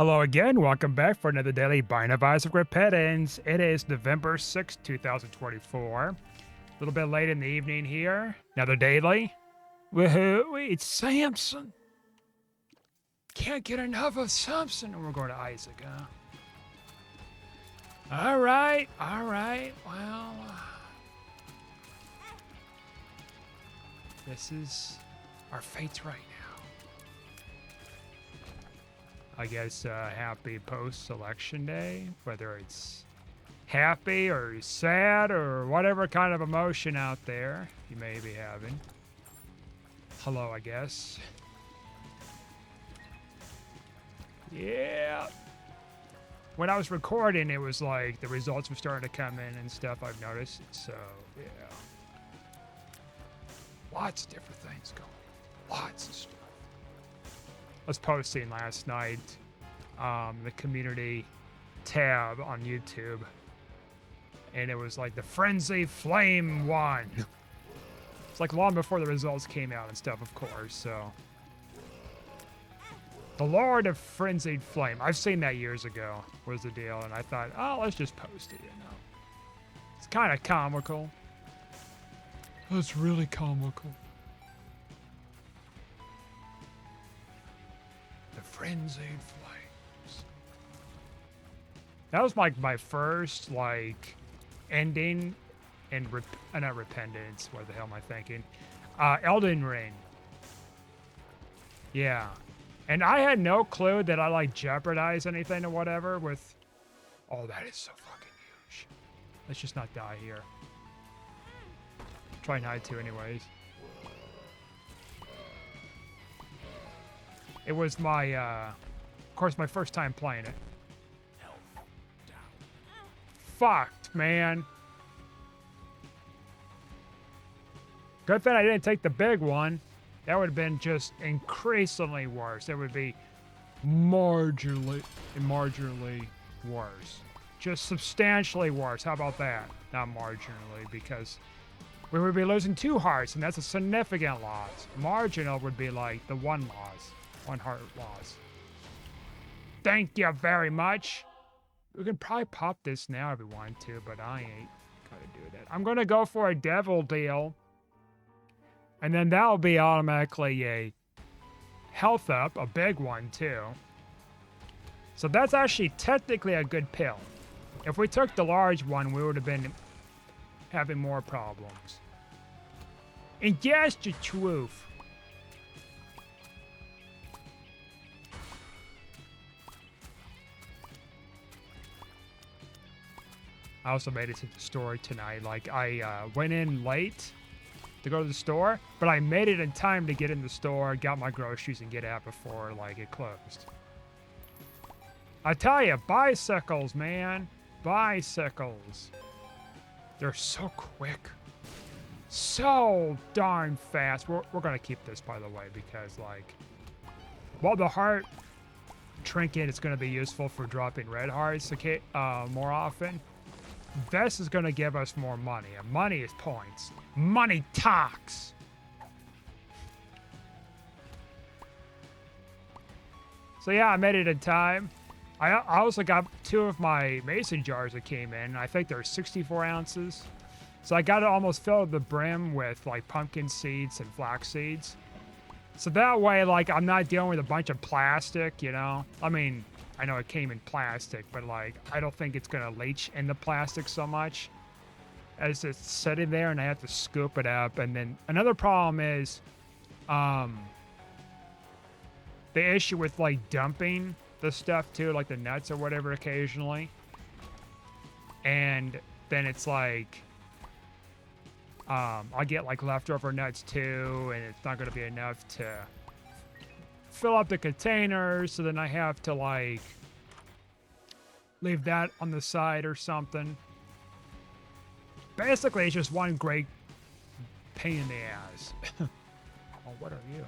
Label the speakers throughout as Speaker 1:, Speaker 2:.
Speaker 1: Hello again. Welcome back for another daily Bite of Repentance. It is November 6th, 2024. A little bit late in the evening here. Another daily. Woohoo! It's Samson. Can't get enough of Samson. And we're going to Isaac, huh? All right. Well, this is our fates right now. I guess happy post-election day, whether it's happy or sad or whatever kind of emotion out there you may be having. Hello, I guess. Yeah. When I was recording, it was like the results were starting to come in and stuff, I've noticed. So, yeah. Lots of different things going on. Lots of stuff. I was posting last night the community tab on YouTube, and it was like the Frenzy Flame won. It's like long before the results came out and stuff, of course. So the Lord of Frenzied Flame, I've seen that years ago, was the deal, and I thought, oh, let's just post it, you know. It's kind of comical. It's really comical. Frenzied Flames. That was like my first like ending and not repentance. What the hell am I thinking? Elden Ring. Yeah, and I had no clue that I like jeopardize anything or whatever with. Oh, that is so fucking huge. Let's just not die here. Try not to, anyways. It was my, of course, my first time playing it. Fucked, man. Good thing I didn't take the big one. That would have been just increasingly worse. It would be marginally worse. Just substantially worse. How about that? Not marginally, because we would be losing 2 hearts, and that's a significant loss. Marginal would be like the 1 loss. 1 heart loss. Thank you very much. We can probably pop this now if we want to, but I ain't gonna do that. I'm gonna go for a devil deal. And then that'll be automatically a health up, a big one too. So that's actually technically a good pill. If we took the large one, we would have been having more problems. And that's the truth. I also made it to the store tonight. Like, I went in late to go to the store, but I made it in time to get in the store, got my groceries, and get out before, like, it closed. I tell you, bicycles, man. Bicycles. They're so quick. So darn fast. We're going to keep this, by the way, because, like, well, the heart trinket is going to be useful for dropping red hearts more often. This is going to give us more money, and money is points. Money talks. So yeah, I made it in time. I also got 2 of my mason jars that came in. I think they're 64 ounces. So I got it almost filled to the brim with like pumpkin seeds and flax seeds. So that way, like, I'm not dealing with a bunch of plastic, you know? I mean, I know it came in plastic, but like, I don't think it's gonna leach in the plastic so much as it's sitting there and I have to scoop it up. And then another problem is, the issue with like dumping the stuff too, like the nuts or whatever occasionally. And then it's like, I get like leftover nuts too, and it's not gonna be enough to fill up the containers, so then I have to like leave that on the side or something. Basically, it's just one great pain in the ass. Oh, what are you?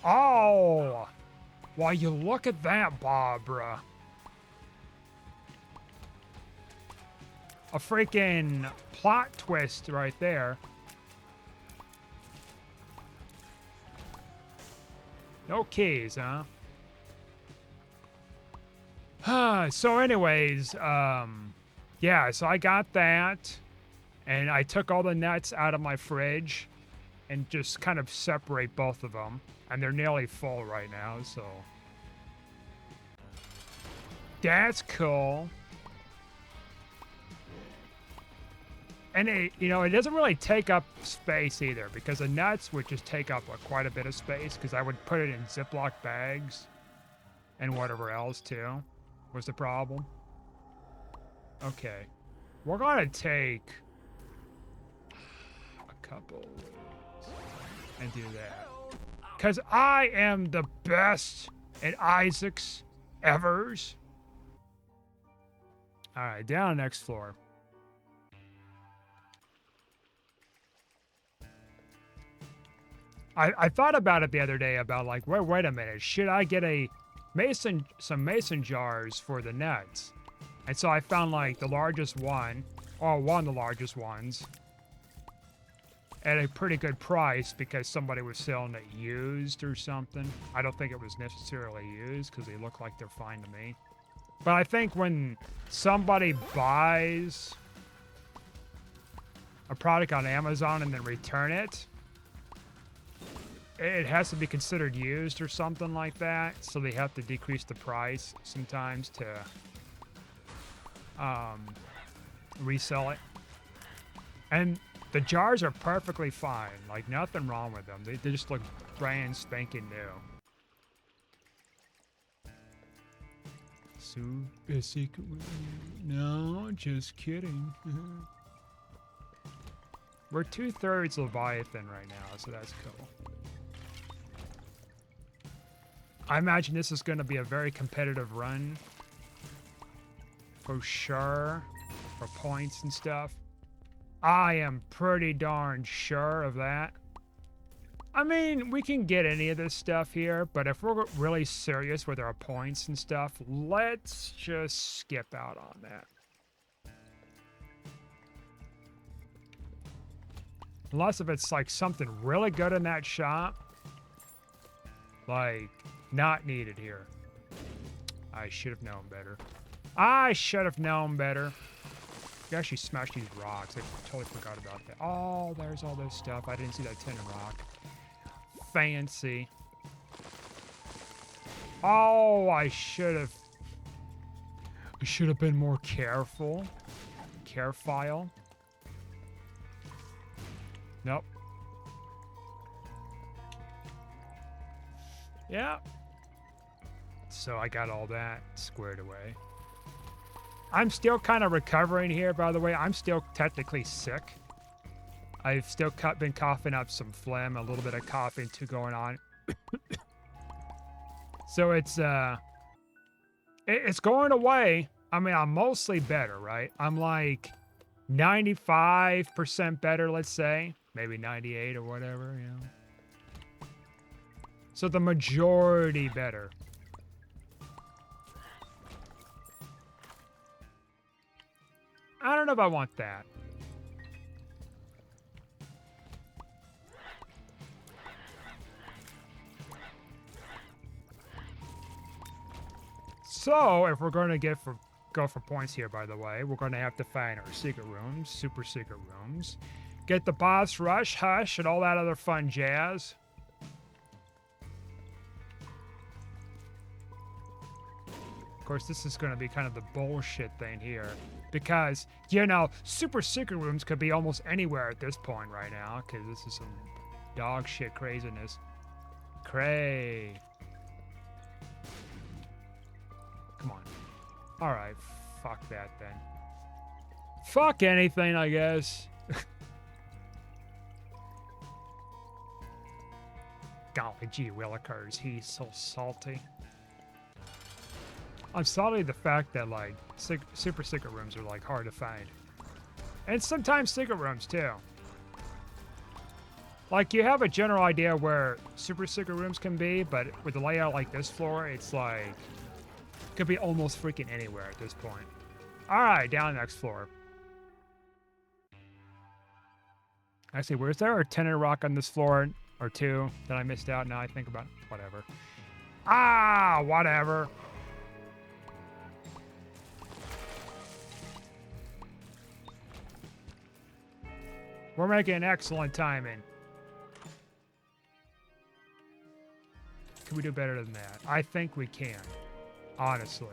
Speaker 1: Oh! Why, you look at that, Barbara. A freaking plot twist right there. No keys, huh? So anyways, yeah, so I got that, and I took all the nuts out of my fridge and just kind of separate both of them, and they're nearly full right now, so that's cool. And it, you know, it doesn't really take up space either, because the nuts would just take up quite a bit of space, because I would put it in Ziploc bags and whatever else too was the problem. Okay, we're gonna take a couple and do that, because I am the best at Isaac's evers. All right, down next floor. I thought about it the other day about like, wait a minute, should I get some mason jars for the nuts? And so I found like the largest one, or one of the largest ones, at a pretty good price because somebody was selling it used or something. I don't think it was necessarily used because they look like they're fine to me. But I think when somebody buys a product on Amazon and then return it, it has to be considered used or something like that. So they have to decrease the price sometimes to resell it. And the jars are perfectly fine. Like, nothing wrong with them. They just look brand spanking new. Super secret. No, just kidding. We're 2/3 Leviathan right now, so that's cool. I imagine this is going to be a very competitive run. For sure. For points and stuff. I am pretty darn sure of that. I mean, we can get any of this stuff here, but if we're really serious with our points and stuff, let's just skip out on that. Unless if it's like something really good in that shop. Like, not needed here. I should have known better. I should have known better. You actually smashed these rocks. I totally forgot about that. Oh, there's all this stuff. I didn't see that tin rock. Fancy. Oh, I should have been more careful. Carefile. Nope. Yeah. So I got all that squared away. I'm still kind of recovering here, by the way. I'm still technically sick. I've still been coughing up some phlegm, a little bit of coughing too going on. So it's going away. I mean, I'm mostly better, right? I'm like 95% better, let's say. Maybe 98 or whatever, you know. So the majority better. I don't know if I want that. So, if we're going to go for points here, by the way, we're going to have to find our secret rooms, super secret rooms, get the boss rush, hush, and all that other fun jazz. Of course, this is going to be kind of the bullshit thing here. Because, you know, super secret rooms could be almost anywhere at this point right now. Because this is some dog shit craziness. Cray. Come on. Alright, fuck that then. Fuck anything, I guess. Golly gee willikers, he's so salty. I'm salty the fact that, like, super secret rooms are, like, hard to find. And sometimes secret rooms, too. Like, you have a general idea where super secret rooms can be, but with a layout like this floor, it's, like, could be almost freaking anywhere at this point. Alright, down the next floor. Actually, where's there a tenor rock on this floor? Or two that I missed out? Now I think about it. Whatever. Ah, whatever. We're making excellent timing. Can we do better than that? I think we can. Honestly.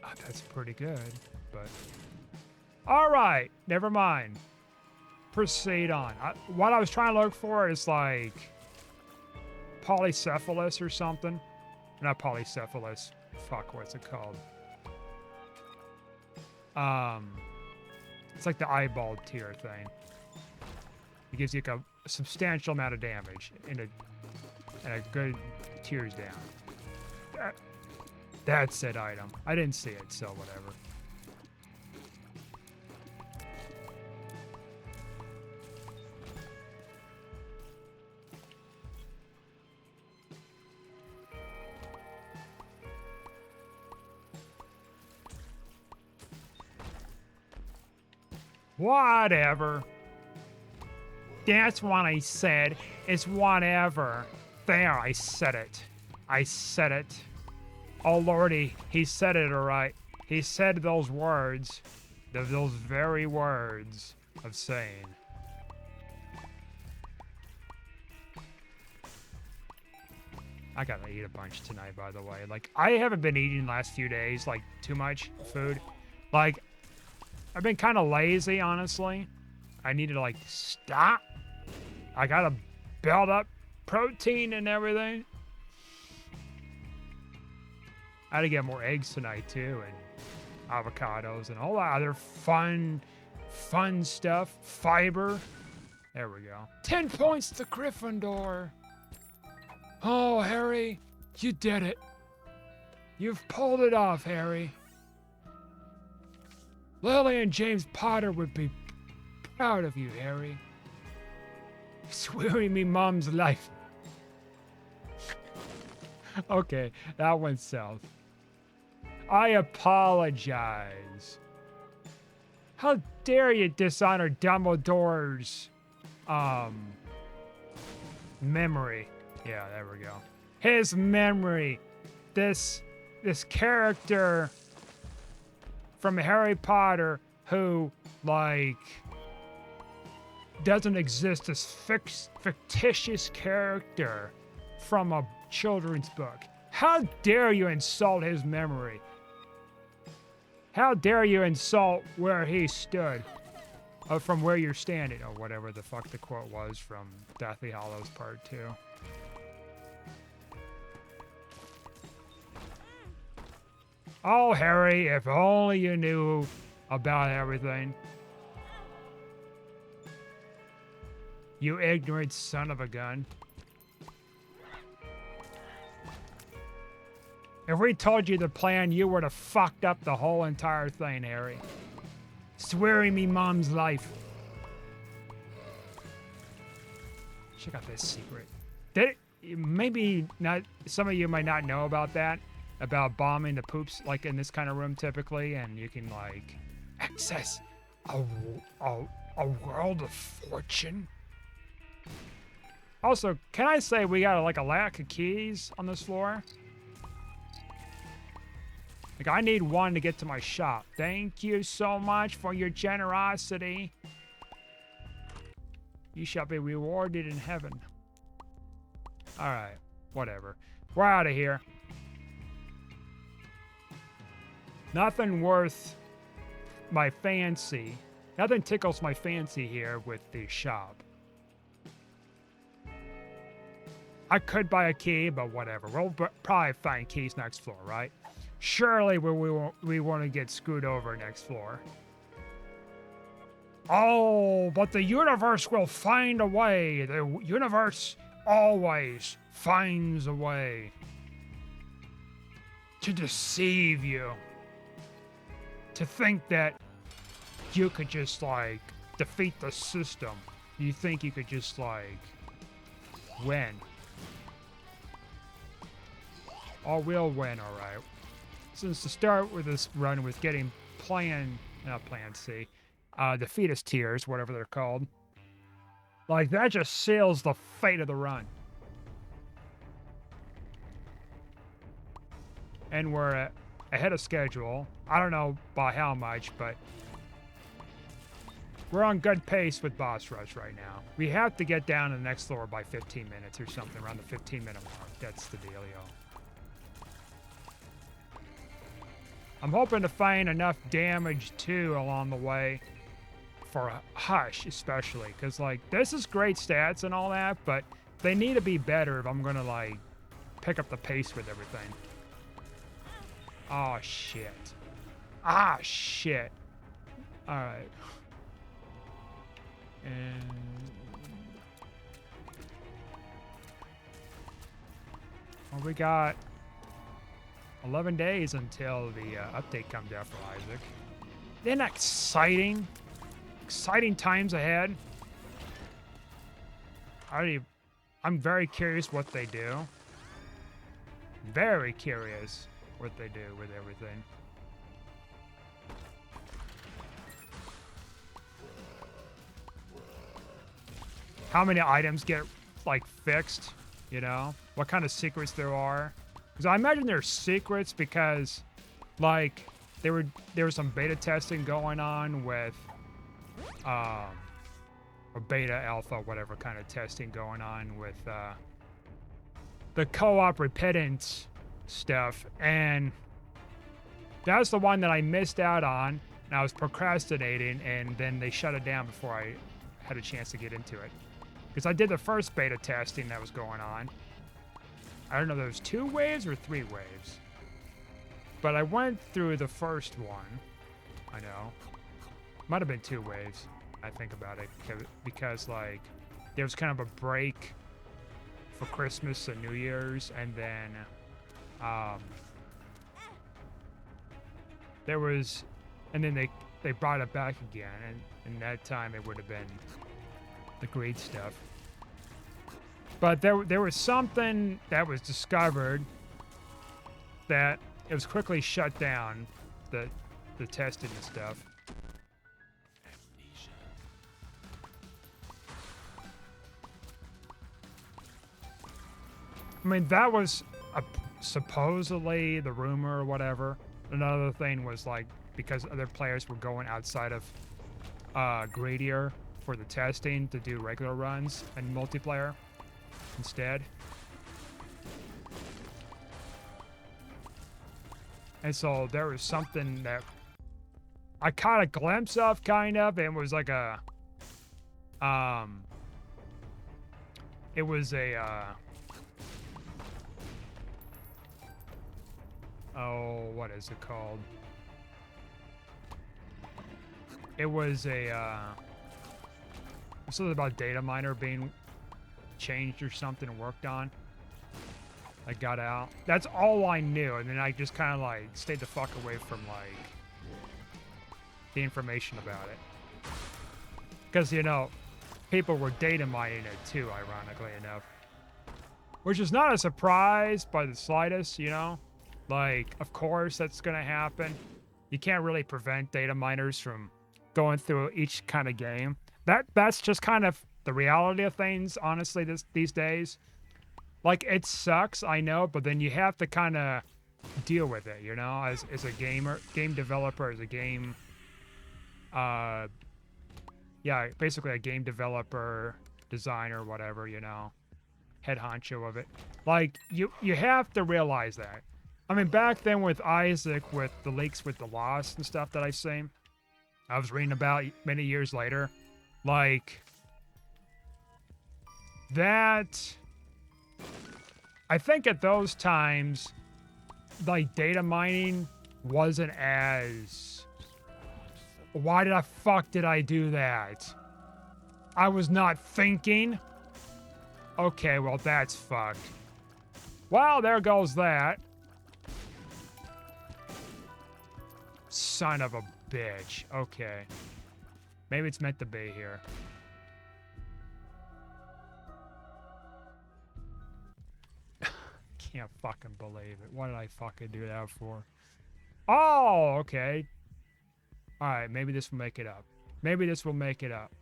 Speaker 1: Oh, that's pretty good, but... Alright, never mind. Proceed on. What I was trying to look for is like... polycephalus or something. Not polycephalus. Fuck, what's it called? It's like the eyeball tear thing. It gives you like a substantial amount of damage and a good tears down. That's said item. I didn't see it, so whatever. Whatever. That's what I said. It's whatever. There, I said it. I said it. Oh, Lordy, he said it all right. He said those words. Those very words of saying. I gotta eat a bunch tonight, by the way. Like, I haven't been eating the last few days, like, too much food. Like, I've been kind of lazy, honestly. I need to, like, stop. I gotta build up protein and everything. I had to get more eggs tonight, too, and avocados and all that other fun stuff. Fiber. There we go. 10 points to Gryffindor. Oh, Harry, you did it. You've pulled it off, Harry. Lily and James Potter would be proud of you, Harry. Swearing me mom's life. Okay, that went south. I apologize. How dare you dishonor Dumbledore's, memory. Yeah, there we go. His memory. This character from Harry Potter who, like, doesn't exist, this fictitious character from a children's book. How dare you insult his memory? How dare you insult where he stood? Or from where you're standing, or whatever the fuck the quote was from Deathly Hallows Part 2. Oh, Harry, if only you knew about everything. You ignorant son of a gun. If we told you the plan, you would have fucked up the whole entire thing, Harry. Swearing me mom's life. Check out this secret. Maybe not. Some of you might not know about that. About bombing the poops, like in this kind of room typically, and you can like access a world of fortune. Also, can I say we got like a lack of keys on this floor? Like, I need one to get to my shop. Thank you so much for your generosity. You shall be rewarded in heaven. Alright, whatever. We're out of here. Nothing worth my fancy. Nothing tickles my fancy here with the shop. I could buy a key, but whatever. We'll probably find keys next floor, right? Surely we want to get screwed over next floor. Oh, but the universe will find a way. The universe always finds a way to deceive you. To think that you could just, like, defeat the system. You think you could just, like, win. Oh, we'll win, alright. Since to start with this run with getting not plan C, the fetus tears, whatever they're called. Like, that just seals the fate of the run. And we're at ahead of schedule. I don't know by how much, but we're on good pace with boss rush right now. We have to get down to the next floor by 15 minutes or something, around the 15-minute mark. That's the dealio. I'm hoping to find enough damage, too, along the way for Hush, especially. Because, like, this is great stats and all that, but they need to be better if I'm going to, like, pick up the pace with everything. Oh, shit. Ah, shit. All right. And well, we got 11 days until the update comes out for Isaac. Isn't that exciting? Exciting times ahead. I'm very curious what they do. Very curious what they do with everything. How many items get, like, fixed, you know? What kind of secrets there are. Because I imagine there's secrets because, like, there was some beta testing going on with, or beta, alpha, whatever kind of testing going on with, the co-op repentance stuff. And that's the one that I missed out on, and I was procrastinating, and then they shut it down before I had a chance to get into it. Because I did the first beta testing that was going on. I don't know if there was 2 waves or 3 waves. But I went through the first one. I know. Might have been 2 waves, I think about it. Because, like, there was kind of a break for Christmas and New Year's. And then, there was... And then they brought it back again. And that time it would have been the great stuff. But there was something that was discovered that it was quickly shut down, the testing and stuff. I mean, that was supposedly the rumor or whatever. Another thing was, like, because other players were going outside of Gradier for the testing to do regular runs and multiplayer instead. And so there was something that I caught a glimpse of, kind of. It was like a, it was a, oh, what is it called? It was a, something about data miner being changed or something and worked on. I got out. That's all I knew, and then I just kind of, like, stayed the fuck away from, like, the information about it. Because, you know, people were data mining it too, ironically enough. Which is not a surprise by the slightest, you know? Like, of course that's gonna happen. You can't really prevent data miners from going through each kind of game. That's just kind of the reality of things, honestly, these days. Like, it sucks, I know, but then you have to kind of deal with it, you know, as a game developer, as a game, yeah, basically a game developer, designer, whatever, you know, head honcho of it. Like, you have to realize that. I mean, back then with Isaac, with the leaks with the Lost and stuff that I've seen, I was reading about many years later, like, that... I think at those times, like, data mining wasn't as... Why the fuck did I do that? I was not thinking. Okay, well, that's fucked. Well, there goes that. Son of a bitch. Okay. Maybe it's meant to be here. Can't fucking believe it. What did I fucking do that for? Oh, okay. Alright, maybe this will make it up. Maybe this will make it up.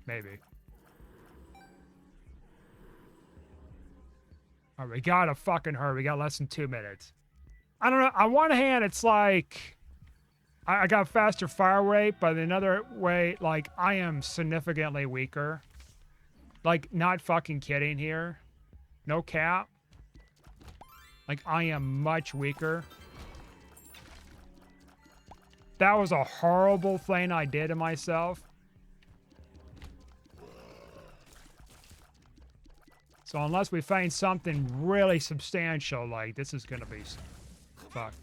Speaker 1: Maybe. All right, we gotta fucking hurry. We got less than 2 minutes. I don't know. On one hand, it's like I got faster fire rate, but another way, like I am significantly weaker. Like, not fucking kidding here. No cap. Like, I am much weaker. That was a horrible thing I did to myself. So unless we find something really substantial, like, this is gonna be fucked.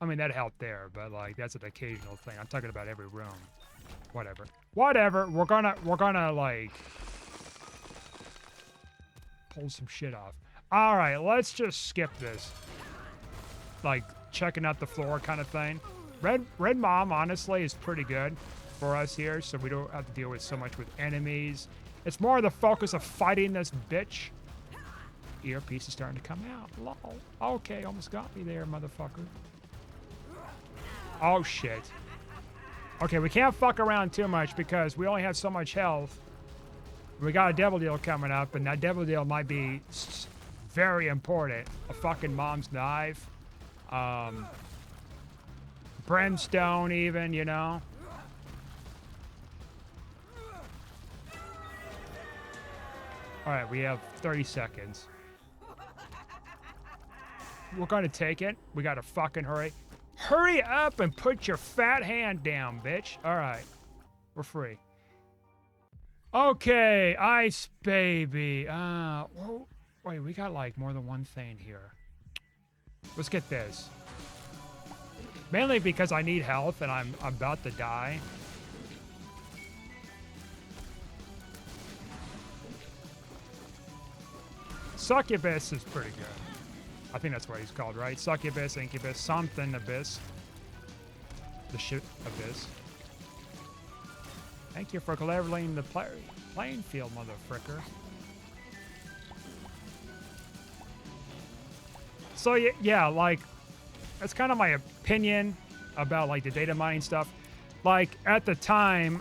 Speaker 1: I mean, that helped there, but, like, that's an occasional thing. I'm talking about every room. Whatever. Whatever. We're gonna, like, pull some shit off. All right, let's just skip this. Like, checking out the floor kind of thing. Red Mom, honestly, is pretty good for us here, so we don't have to deal with so much with enemies. It's more the focus of fighting this bitch. Earpiece is starting to come out. Lol. Okay, almost got me there, motherfucker. Oh, shit. Okay, we can't fuck around too much because we only have so much health. We got a devil deal coming up, and that devil deal might be very important. A fucking mom's knife. Brimstone even, you know? Alright, we have 30 seconds. We're gonna take it. We gotta fucking hurry. Hurry up and put your fat hand down, bitch. Alright. We're free. Okay, Ice Baby. Whoa. Wait, we got like more than one thing here. Let's get this. Mainly because I need health and I'm about to die. Succubus is pretty good. I think that's what he's called, right? Succubus, Incubus, something Abyss. The shit Abyss. Thank you for leveling the playing field, motherfricker. So yeah, like, that's kind of my opinion about like the data mining stuff. Like at the time,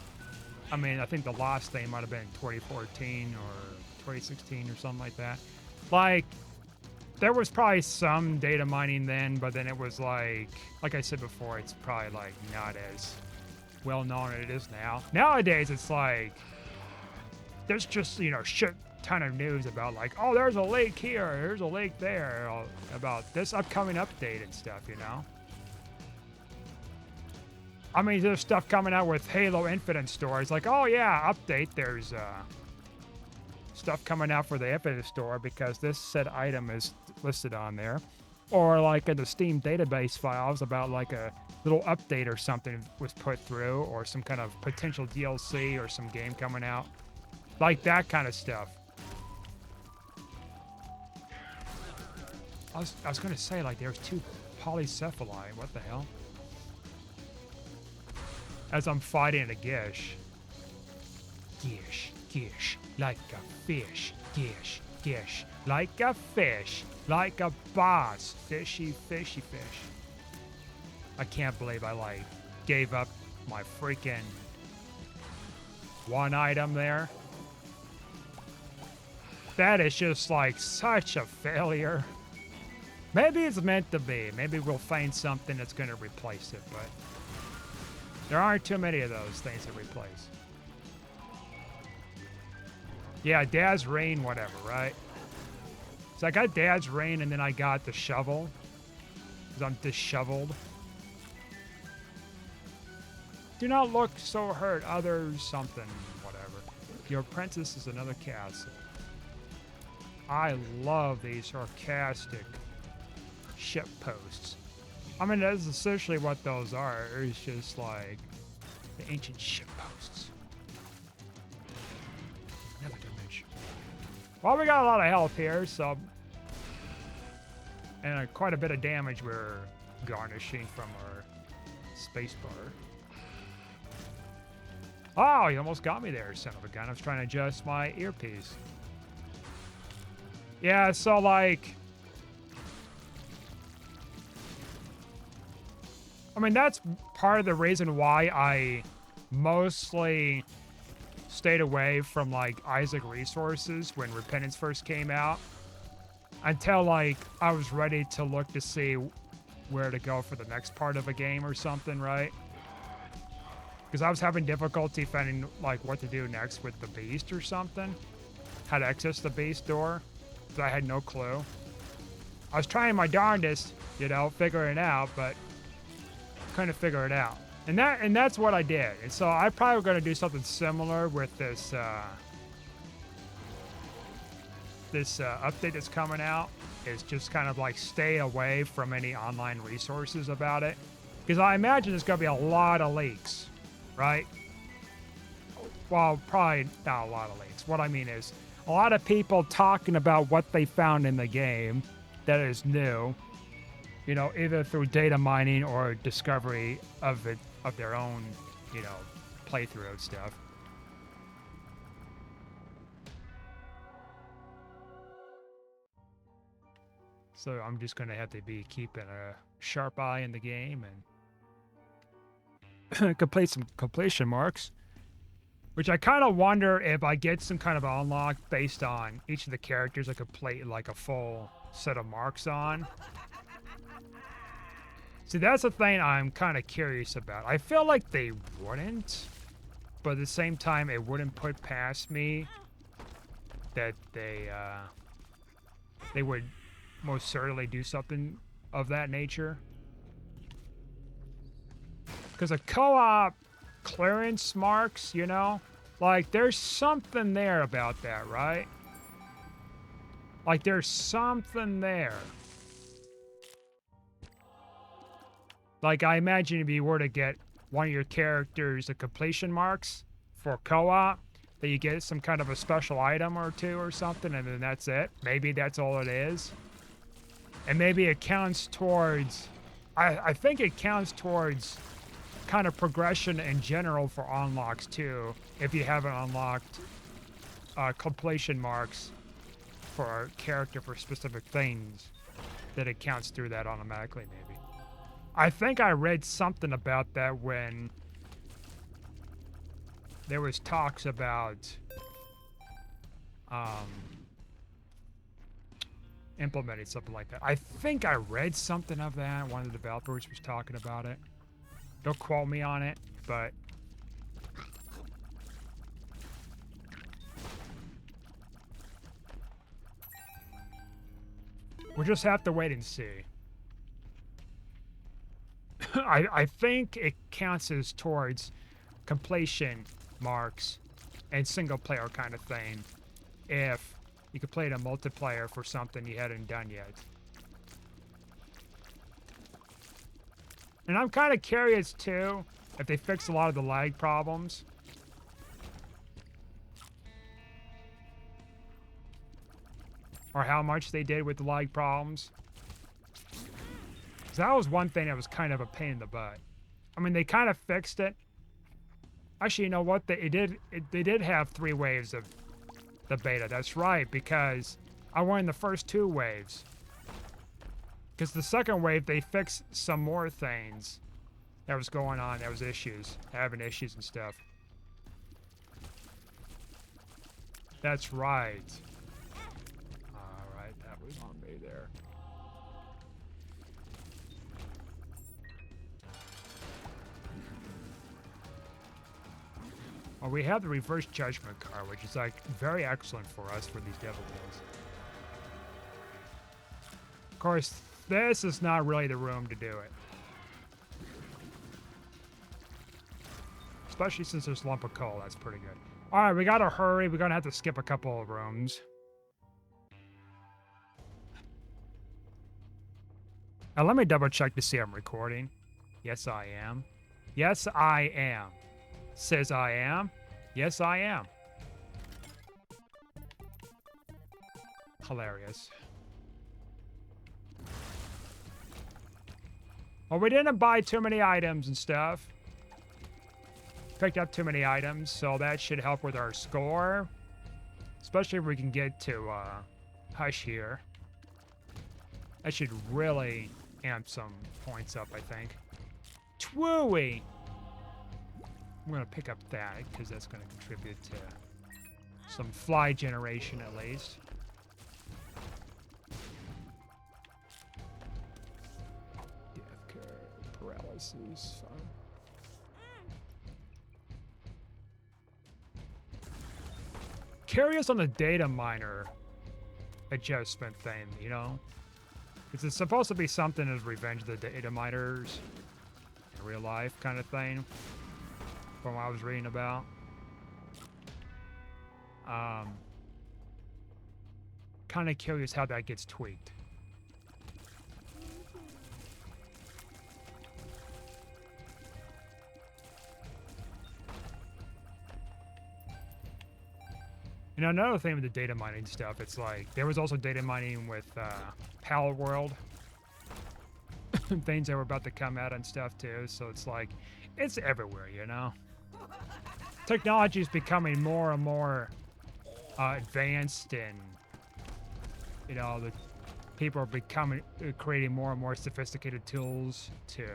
Speaker 1: I mean, I think the last thing might have been 2014 or 2016 or something like that. Like, there was probably some data mining then, but then it was like I said before, it's probably like not as well known as it is now. Nowadays, it's like there's just, you know, shit ton of news about like, oh, there's a lake here, there's a lake there, about this upcoming update and stuff, you know? I mean, there's stuff coming out with Halo Infinite stores, like, oh yeah, update, there's stuff coming out for the Infinite store because this said item is listed on there. Or like in the Steam database files about like a little update or something was put through, or some kind of potential DLC or some game coming out. Like that kind of stuff. I was gonna say, like, there's 2 polycephalai. What the hell? As I'm fighting a Gish. Gish, Gish, like a fish. Gish, Gish, like a fish. Like a boss. Fishy, fishy fish. I can't believe I, like, gave up my freaking one item there. That is just, like, such a failure. Maybe it's meant to be. Maybe we'll find something that's going to replace it, but there aren't too many of those things to replace. Yeah, Dad's Rain, whatever, right? So I got Dad's Rain, and then I got the shovel, because I'm disheveled. Do not look so hurt, others something, whatever. Your apprentice is another castle. I love these sarcastic ship posts. I mean, that's essentially what those are. It's just like the ancient ship posts. Another dimension. Well, we got a lot of health here, so, and quite a bit of damage we're garnishing from our spacebar. Oh, you almost got me there, son of a gun. I was trying to adjust my earpiece. Yeah, so like, I mean, that's part of the reason why I mostly stayed away from like Isaac Resources when Repentance first came out until like I was ready to look to see where to go for the next part of a game or something, right? Because I was having difficulty finding like what to do next with the beast or something. How to access the beast door, because I had no clue. I was trying my darndest, you know, figuring it out, but couldn't figure it out. And that's what I did. And so I'm probably going to do something similar with this update that's coming out. Is just kind of like stay away from any online resources about it, because I imagine there's going to be a lot of leaks, right? Well, probably not a lot of leaks. What I mean is a lot of people talking about what they found in the game that is new, you know, either through data mining or discovery of it, of their own, you know, playthrough and stuff. So I'm just going to have to be keeping a sharp eye in the game and complete some completion marks, which I kind of wonder if I get some kind of unlock based on each of the characters I could play like a full set of marks on. See, that's the thing I'm kind of curious about. I feel like they wouldn't, but at the same time, it wouldn't put past me that they would most certainly do something of that nature. Because a co-op clearance marks, you know, like there's something there about that, right? Like there's something there. Like I imagine if you were to get one of your characters the completion marks for co-op, that you get some kind of a special item or two or something, and then that's it. Maybe that's all it is. And maybe it counts towards, I think it counts towards kind of progression in general for unlocks too, if you haven't unlocked completion marks for a character for specific things, that it counts through that automatically maybe. I think I read something about that when there was talks about implementing something like that. I think I read something of that. One of the developers was talking about it. Don't quote me on it, but we'll just have to wait and see. I think it counts as towards completion marks and single player kind of thing if you could play it in multiplayer for something you hadn't done yet. And I'm kind of curious too if they fixed a lot of the lag problems. Or how much they did with the lag problems. That was one thing that was kind of a pain in the butt. I mean, they kind of fixed it. Actually, you know what? They did have 3 waves of the beta. That's right, because I went in the first 2 waves. Because the second wave, they fixed some more things that was going on. There was issues, having issues and stuff. That's right. All right, that was on me there. Well, we have the reverse judgment card, which is like very excellent for us for these devil deals. Of course, this is not really the room to do it. Especially since there's lump of coal, that's pretty good. All right, we gotta hurry. We're gonna have to skip a couple of rooms. Now let me double check to see I'm recording. Yes, I am. Yes, I am. Says I am. Yes, I am. Hilarious. Well, we didn't buy too many items and stuff. Picked up too many items, so that should help with our score. Especially if we can get to Hush here. That should really amp some points up, I think. Twooey! I'm gonna pick up that because that's gonna contribute to some fly generation at least. Death care, paralysis, fine. Curious on the data miner adjustment thing, you know? Because it's supposed to be something as Revenge of the Data Miners in real life kind of thing from what I was reading about. Kind of curious how that gets tweaked. You know, another thing with the data mining stuff, it's like, there was also data mining with Pal World. Things that were about to come out and stuff too, so it's like, it's everywhere, you know? Technology is becoming more and more advanced, and, you know, the people are creating more and more sophisticated tools to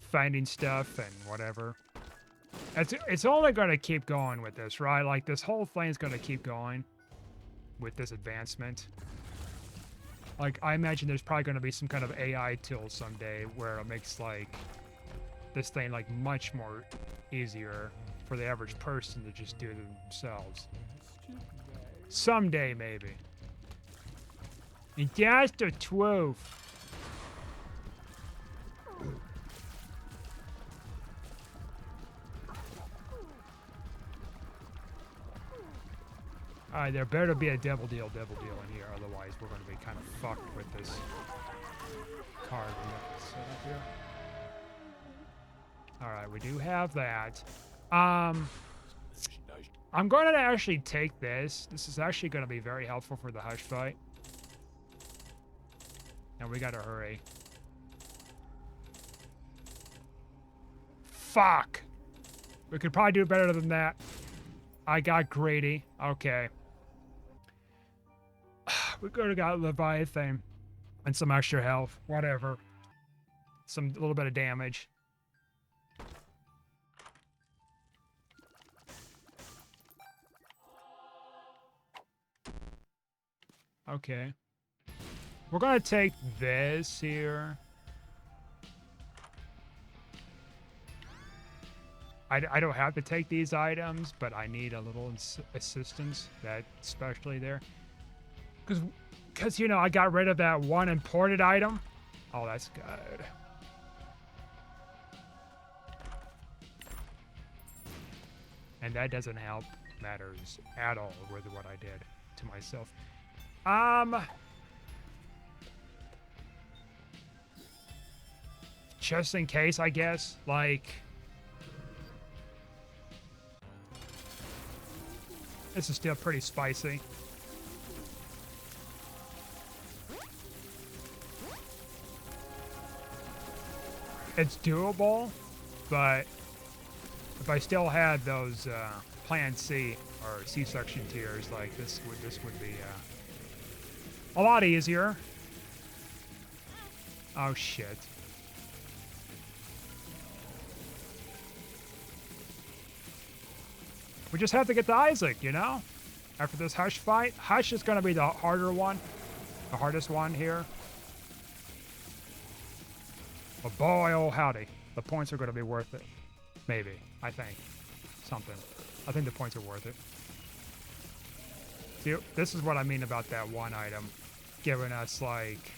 Speaker 1: finding stuff and whatever. It's only going to keep going with this, right? Like, this whole thing is going to keep going with this advancement. Like, I imagine there's probably going to be some kind of AI tool someday where it makes, like, this thing, like, much more easier for the average person to just do themselves. Someday, maybe. And that's the truth. Alright, there better be a devil deal in here, otherwise we're going to be kind of fucked with this card we have set up here. Alright, we do have that. I'm going to actually take this. This is actually going to be very helpful for the Hush fight. And we gotta hurry. Fuck! We could probably do better than that. I got greedy. Okay. We could have got Leviathan and some extra health. Whatever. A little bit of damage. Okay. We're gonna take this here. I don't have to take these items, but I need a little assistance, that especially there. Because, you know, I got rid of that one imported item. Oh, that's good. And that doesn't help matters at all with what I did to myself. Just in case, I guess, like... This is still pretty spicy. It's doable, but if I still had those Plan C or C-section tiers, like this would be a lot easier. Oh shit. We just have to get to Isaac, you know? After this Hush fight. Hush is going to be the harder one. The hardest one here. But boy, oh howdy. The points are going to be worth it. Maybe. I think. Something. I think the points are worth it. See, this is what I mean about that one item. Giving us, like,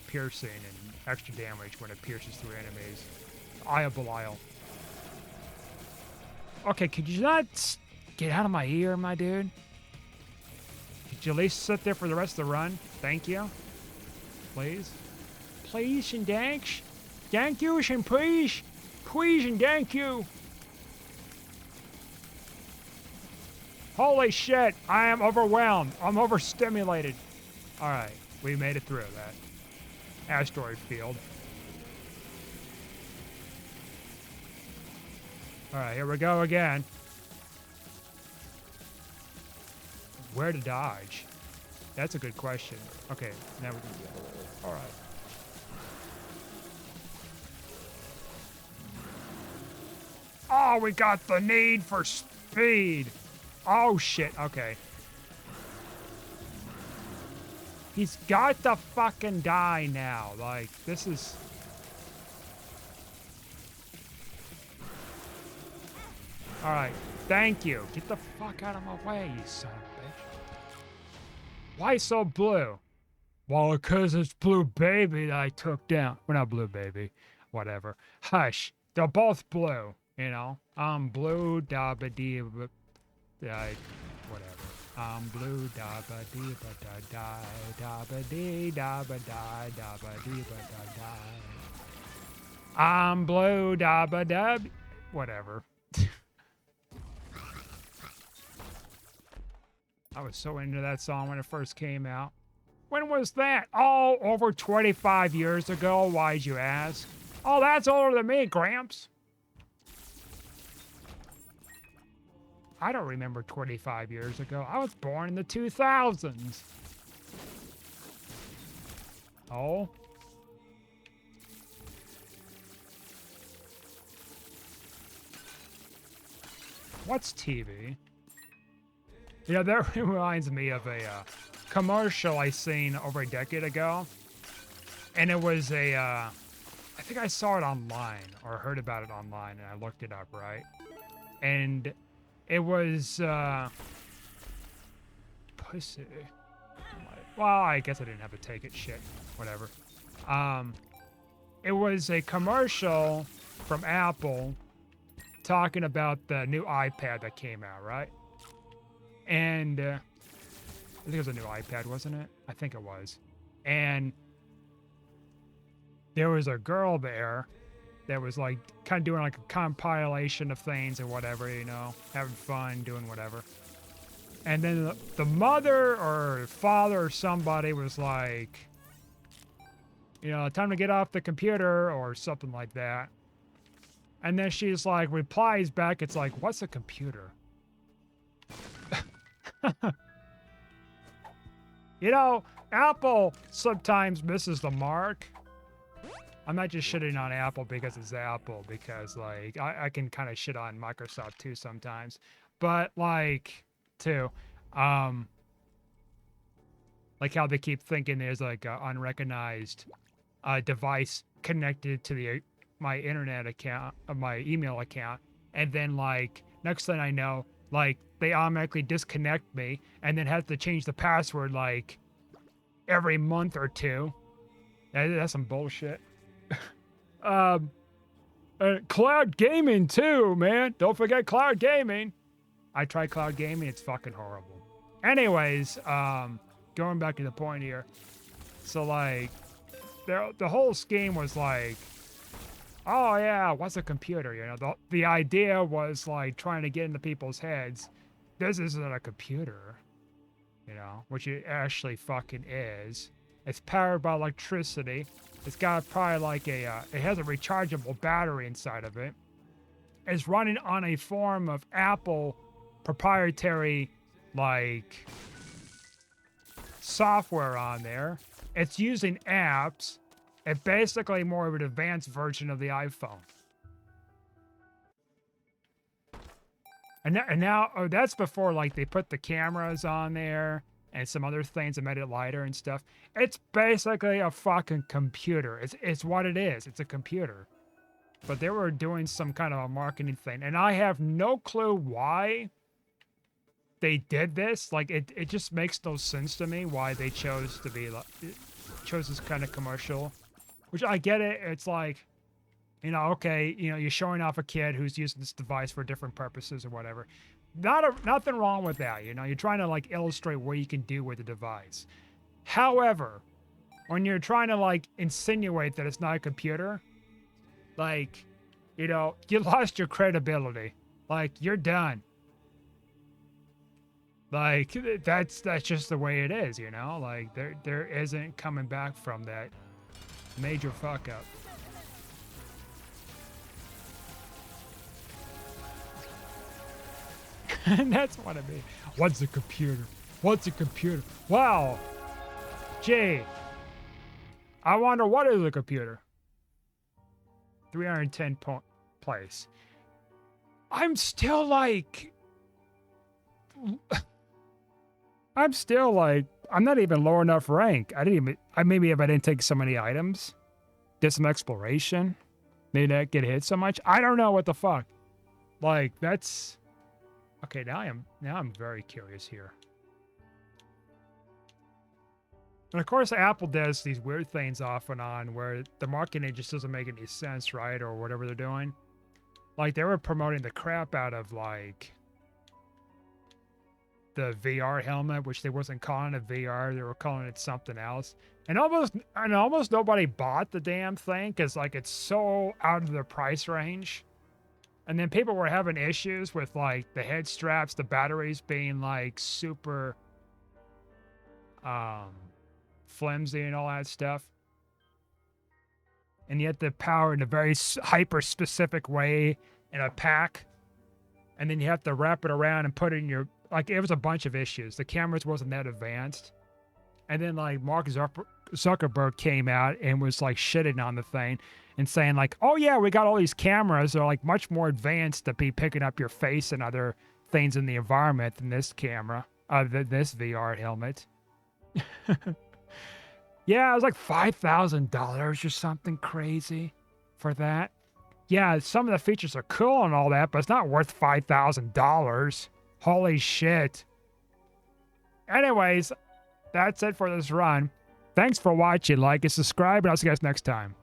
Speaker 1: piercing and extra damage when it pierces through enemies. Eye of Belial. Okay, could you not get out of my ear, my dude? Could you at least sit there for the rest of the run? Thank you. Please. Please and thanks. Thank you and please. Please and thank you. Holy shit, I am overwhelmed. I'm overstimulated. Alright, we made it through that asteroid field. Alright, here we go again. Where to dodge? That's a good question. Okay, now we can do that. Alright. Oh, we got the need for speed. Oh, shit. Okay. He's got to fucking die now. Like, this is... Alright. Thank you. Get the fuck out of my way, you son of a bitch. Why so blue? Well, because it's Blue Baby that I took down. We're not Blue Baby. Whatever. Hush. They're both blue, you know? I'm blue, dabba dee, whatever. I'm blue, dabba dee, ba da die, dabba dee, dabba die, dabba dee, ba da die. I'm blue, dabba dub. Whatever. I was so into that song when it first came out. When was that? Oh, over 25 years ago, why'd you ask? Oh, that's older than me, Gramps. I don't remember 25 years ago. I was born in the 2000s. Oh? What's TV? Yeah, that reminds me of a commercial I seen over a decade ago. And it was a, I think I saw it online or heard about it online and I looked it up, right? And it was, pussy. Well, I guess I didn't have to take it, shit, whatever. It was a commercial from Apple talking about the new iPad that came out, right? And I think it was a new iPad, wasn't it? I think it was. And there was a girl there that was like kind of doing like a compilation of things or whatever, you know, having fun, doing whatever. And then the mother or father or somebody was like, you know, time to get off the computer or something like that. And then she's like, replies back, it's like, what's a computer? You know, Apple sometimes misses the mark. I'm not just shitting on Apple because it's Apple, because like I can kind of shit on Microsoft too sometimes. But like too, like how they keep thinking there's like an unrecognized device connected to my internet account, my email account, and then like next thing I know, like they automatically disconnect me and then have to change the password like every month or two. That's some bullshit. Cloud gaming too, man. Don't forget cloud gaming. I tried cloud gaming. It's fucking horrible. Anyways, going back to the point here. So like, the whole scheme was like, oh yeah, what's a computer? You know, the idea was like trying to get into people's heads. This isn't a computer, you know, which it actually fucking is. It's powered by electricity. It's got probably like it has a rechargeable battery inside of it. It's running on a form of Apple proprietary, like, software on there. It's using apps. It's basically more of an advanced version of the iPhone. And now, oh, that's before like they put the cameras on there and some other things that made it lighter and stuff. It's basically a fucking computer. It's what it is. It's a computer. But they were doing some kind of a marketing thing, and I have no clue why they did this. Like it just makes no sense to me why they chose to be like chose this kind of commercial. Which I get it. It's like, you know, okay, you know, you're showing off a kid who's using this device for different purposes or whatever. Nothing wrong with that, you know. You're trying to like illustrate what you can do with the device. However, when you're trying to like insinuate that it's not a computer, like, you know, you lost your credibility. Like, you're done. Like, that's just the way it is, you know. Like there isn't coming back from that major fuck up. And that's what I mean. What's a computer? What's a computer? Wow. Gee. I wonder what is a computer? 310 place. I'm still like, I'm not even low enough rank. Maybe if I didn't take so many items, did some exploration, maybe not get hit so much. I don't know what the fuck. Like, that's, okay, now I'm very curious here. And of course, Apple does these weird things off and on where the marketing just doesn't make any sense, right? Or whatever they're doing. Like, they were promoting the crap out of, like, the VR helmet, which they wasn't calling it VR. They were calling it something else. And almost nobody bought the damn thing because, like, it's so out of the price range. And then people were having issues with, like, the head straps, the batteries being, like, super flimsy and all that stuff. And you have to power in a very hyper-specific way in a pack. And then you have to wrap it around and put it in your... Like, it was a bunch of issues. The cameras wasn't that advanced. And then, like, Mark Zuckerberg came out and was, like, shitting on the thing and saying, like, oh, yeah, we got all these cameras. They're, like, much more advanced to be picking up your face and other things in the environment than this camera, this VR helmet. Yeah, it was like $5,000 or something crazy for that. Yeah, some of the features are cool and all that, but it's not worth $5,000. Holy shit. Anyways, that's it for this run. Thanks for watching. Like and subscribe, and I'll see you guys next time.